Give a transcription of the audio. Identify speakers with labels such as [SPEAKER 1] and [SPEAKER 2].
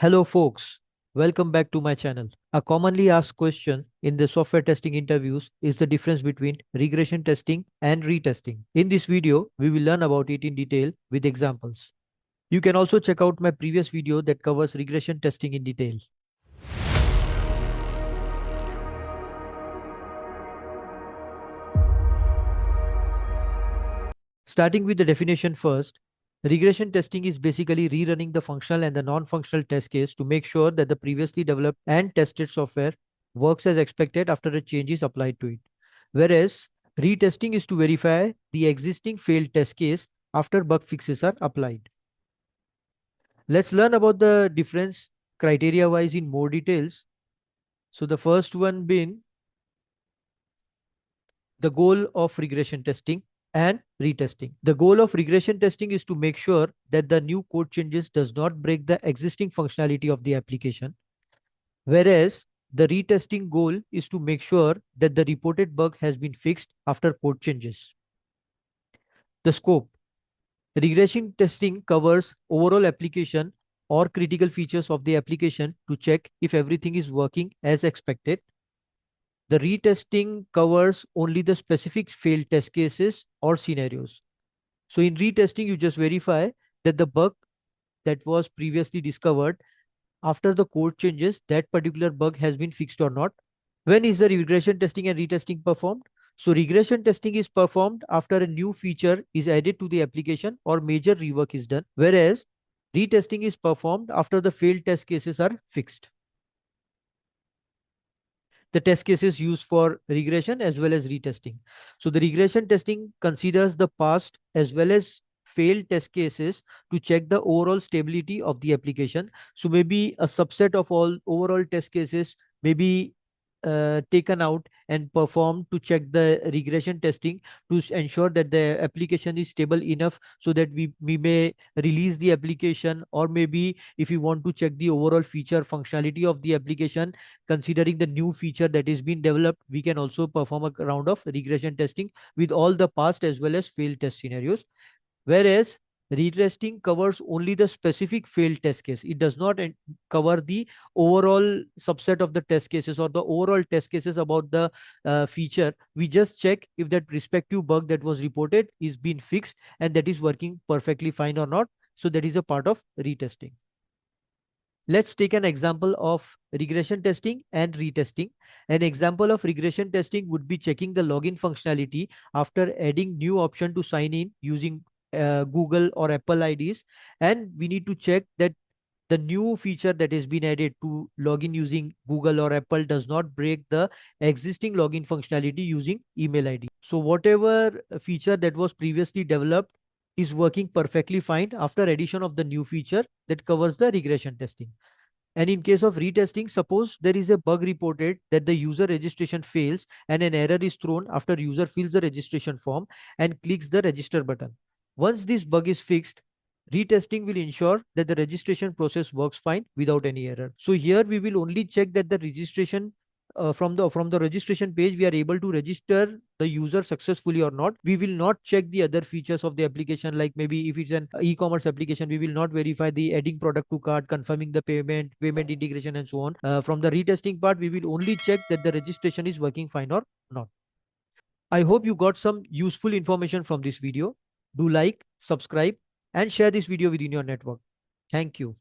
[SPEAKER 1] Hello folks, welcome back to my channel. A commonly asked question in the software testing interviews is the difference between regression testing and retesting. In this video, we will learn about it in detail with examples. You can also check out my previous video that covers regression testing in detail. Starting with the definition first, regression testing is basically rerunning the functional and the non-functional test case to make sure that the previously developed and tested software works as expected after a change is applied to it. Whereas retesting is to verify the existing failed test case after bug fixes are applied. Let's learn about the difference criteria wise in more details. So the first one being the goal of regression testing and retesting. The goal of regression testing is to make sure that the new code changes does not break the existing functionality of the application, whereas the retesting goal is to make sure that the reported bug has been fixed after code changes. The scope. Regression testing covers overall application or critical features of the application to check if everything is working as expected. The retesting covers only the specific failed test cases or scenarios. So in retesting, you just verify that the bug that was previously discovered after the code changes, that particular bug has been fixed or not. When is the regression testing and retesting performed? So regression testing is performed after a new feature is added to the application or major rework is done, whereas retesting is performed after the failed test cases are fixed. The test cases used for regression as well as retesting. So the regression testing considers the past as well as failed test cases to check the overall stability of the application. So maybe a subset of all overall test cases may be taken out and performed to check the regression testing to ensure that the application is stable enough so that we may release the application, or maybe if you want to check the overall feature functionality of the application considering the new feature that is being developed, we can also perform a round of regression testing with all the past as well as failed test scenarios. Whereas retesting covers only the specific failed test case. It does not cover the overall subset of the test cases or the overall test cases about the feature. We just check if that respective bug that was reported is being fixed and that is working perfectly fine or not. So that is a part of retesting. Let's take an example of regression testing and retesting. An example of regression testing would be checking the login functionality after adding new option to sign in using Google or Apple IDs. And we need to check that the new feature that has been added to login using Google or Apple does not break the existing login functionality using email ID. So whatever feature that was previously developed is working perfectly fine after addition of the new feature that covers the regression testing. And in case of retesting, suppose there is a bug reported that the user registration fails and an error is thrown after user fills the registration form and clicks the register button. Once this bug is fixed, retesting will ensure that the registration process works fine without any error. So here we will only check that the registration from the registration page we are able to register the user successfully or not. We will not check the other features of the application, like maybe if it's an e-commerce application, we will not verify the adding product to cart, confirming the payment integration and so on. From the retesting part, we will only check that the registration is working fine or not. I hope you got some useful information from this video. Do like, subscribe and share this video within your network. Thank you.